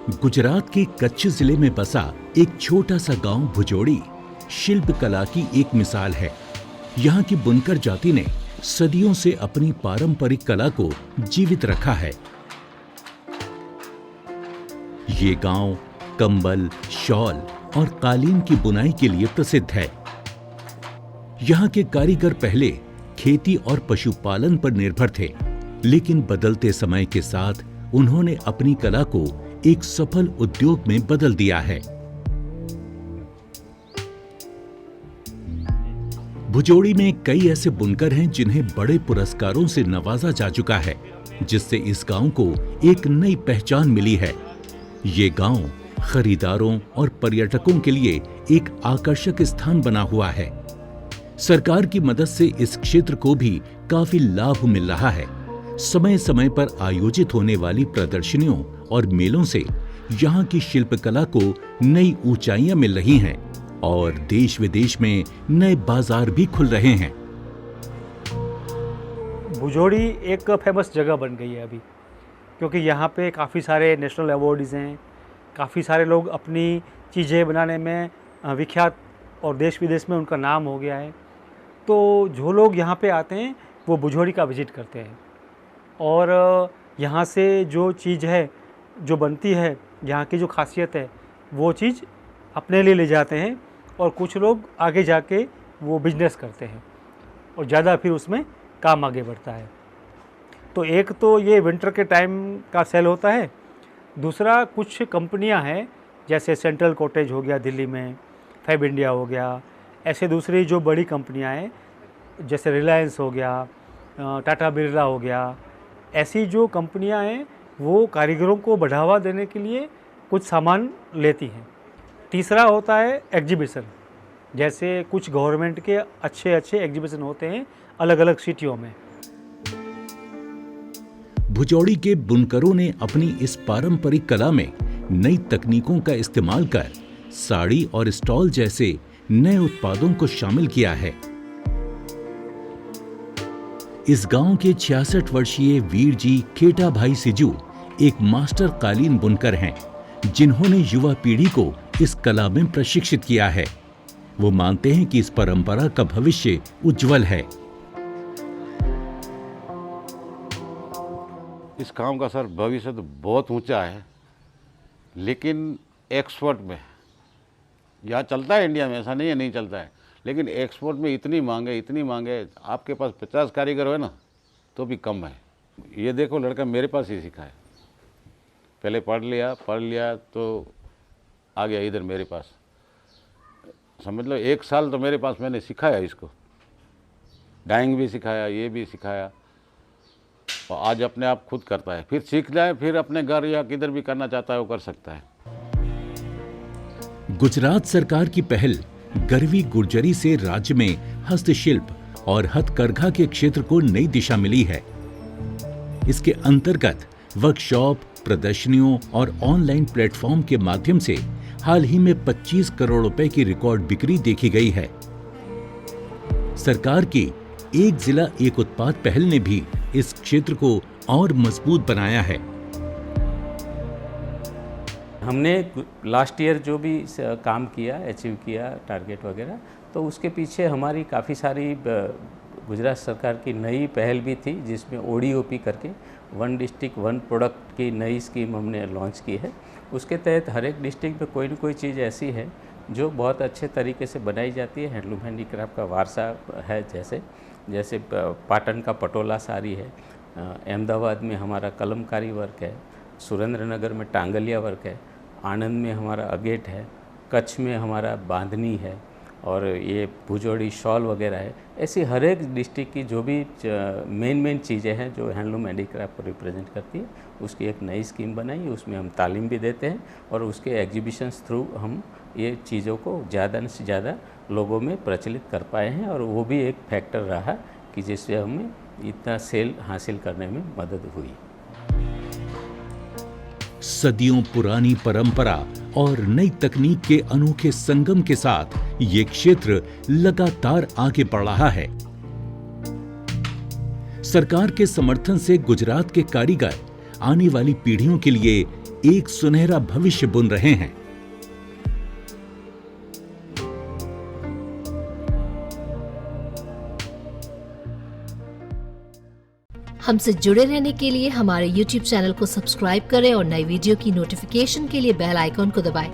गुजरात के कच्छ जिले में बसा एक छोटा सा गांव भुजोड़ी शिल्प कला की एक मिसाल है। यहाँ की बुनकर जाति ने सदियों से अपनी पारंपरिक कला को जीवित रखा है। ये गांव कंबल, शॉल और कालीन की बुनाई के लिए प्रसिद्ध है। यहाँ के कारीगर पहले खेती और पशुपालन पर निर्भर थे, लेकिन बदलते समय के साथ उन्होंने अपनी कला को एक सफल उद्योग में बदल दिया है। भुजोड़ी में कई ऐसे बुनकर हैं जिन्हें बड़े पुरस्कारों से नवाजा जा चुका है, जिससे इस गांव को एक नई पहचान मिली है। ये गांव खरीदारों और पर्यटकों के लिए एक आकर्षक स्थान बना हुआ है। सरकार की मदद से इस क्षेत्र को भी काफी लाभ मिल रहा है। समय समय पर आयोजित होने वाली प्रदर्शनियों और मेलों से यहाँ की शिल्पकला को नई ऊंचाइयां मिल रही हैं और देश विदेश में नए बाजार भी खुल रहे हैं। भुजोड़ी एक फेमस जगह बन गई है अभी, क्योंकि यहाँ पे काफ़ी सारे नेशनल अवार्ड्स हैं, काफ़ी सारे लोग अपनी चीज़ें बनाने में विख्यात और देश विदेश में उनका नाम हो गया है। तो जो लोग यहाँ पे आते हैं वो भुजोड़ी का विजिट करते हैं और यहाँ से जो चीज़ है, जो बनती है, यहाँ की जो खासियत है, वो चीज़ अपने लिए ले जाते हैं और कुछ लोग आगे जाके वो बिजनेस करते हैं और ज़्यादा फिर उसमें काम आगे बढ़ता है। तो एक तो ये विंटर के टाइम का सेल होता है, दूसरा कुछ कंपनियां हैं जैसे सेंट्रल कॉटेज हो गया दिल्ली में, फैब इंडिया हो गया, ऐसे दूसरी जो बड़ी कंपनियां हैं जैसे रिलायंस हो गया, टाटा बिरला हो गया, ऐसी जो कंपनियां हैं वो कारीगरों को बढ़ावा देने के लिए कुछ सामान लेती हैं। तीसरा होता है एग्जीबिशन, जैसे कुछ गवर्नमेंट के अच्छे अच्छे एग्जीबिशन होते हैं अलग अलग सिटियों में। भुजोड़ी के बुनकरों ने अपनी इस पारंपरिक कला में नई तकनीकों का इस्तेमाल कर साड़ी और स्टॉल जैसे नए उत्पादों को शामिल किया है। इस गांव के 66 वर्षीय वीर जी केटा भाई सिजू एक मास्टर कालीन बुनकर हैं, जिन्होंने युवा पीढ़ी को इस कला में प्रशिक्षित किया है। वो मानते हैं कि इस परंपरा का भविष्य उज्जवल है। इस काम का सर भविष्य तो बहुत ऊंचा है, लेकिन एक्सपोर्ट में यहाँ चलता है, इंडिया में ऐसा नहीं है नहीं चलता है, लेकिन एक्सपोर्ट में इतनी मांग है। आपके पास 50 कारीगर है ना तो भी कम है। ये देखो लड़का मेरे पास ही सीखा है, पहले पढ़ लिया तो आ गया इधर मेरे पास। समझ लो 1 साल तो मेरे पास मैंने सिखाया इसको, डाइंग भी सिखाया, ये भी सिखाया, और आज अपने आप खुद करता है। फिर सीख जाए, फिर अपने घर या किधर भी करना चाहता है वो कर सकता है। गुजरात सरकार की पहल गरवी गुर्जरी से राज्य में हस्तशिल्प और हथकरघा के क्षेत्र को नई दिशा मिली है। इसके अंतर्गत वर्कशॉप, प्रदर्शनियों और ऑनलाइन प्लेटफॉर्म के माध्यम से हाल ही में 25 करोड़ रुपए की रिकॉर्ड बिक्री देखी गई है। सरकार की एक जिला एक उत्पाद पहल ने भी इस क्षेत्र को और मजबूत बनाया है। हमने लास्ट ईयर जो भी काम किया, अचीव किया टारगेट वगैरह, तो उसके पीछे हमारी काफ़ी सारी गुजरात सरकार की नई पहल भी थी, जिसमें ODOP करके 1 डिस्ट्रिक्ट 1 प्रोडक्ट की नई स्कीम हमने लॉन्च की है। उसके तहत हर एक डिस्ट्रिक्ट में कोई न कोई चीज़ ऐसी है जो बहुत अच्छे तरीके से बनाई जाती है। हैंडलूम हैंडीक्राफ्ट का वारसा है, जैसे पाटन का पटोला साड़ी है, अहमदाबाद में हमारा कलमकारी वर्क है, सुरेंद्रनगर में टांगलिया वर्क है, आनंद में हमारा अगेट है, कच्छ में हमारा बांधनी है, और ये भुजोड़ी शॉल वगैरह है। ऐसी हर एक डिस्ट्रिक्ट की जो भी मेन चीज़ें हैं जो हैंडलूम हैंडीक्राफ्ट को रिप्रेजेंट करती है, उसकी एक नई स्कीम बनाई। उसमें हम तालीम भी देते हैं और उसके एग्जीबिशंस थ्रू हम ये चीज़ों को ज़्यादा से ज़्यादा लोगों में प्रचलित कर पाए हैं, और वो भी एक फैक्टर रहा कि जिससे हमें इतना सेल हासिल करने में मदद हुई। सदियों पुरानी परंपरा और नई तकनीक के अनोखे संगम के साथ ये क्षेत्र लगातार आगे बढ़ रहा है। सरकार के समर्थन से गुजरात के कारीगर आने वाली पीढ़ियों के लिए एक सुनहरा भविष्य बुन रहे हैं। हमसे जुड़े रहने के लिए हमारे YouTube चैनल को सब्सक्राइब करें और नई वीडियो की नोटिफिकेशन के लिए बेल आइकॉन को दबाएं।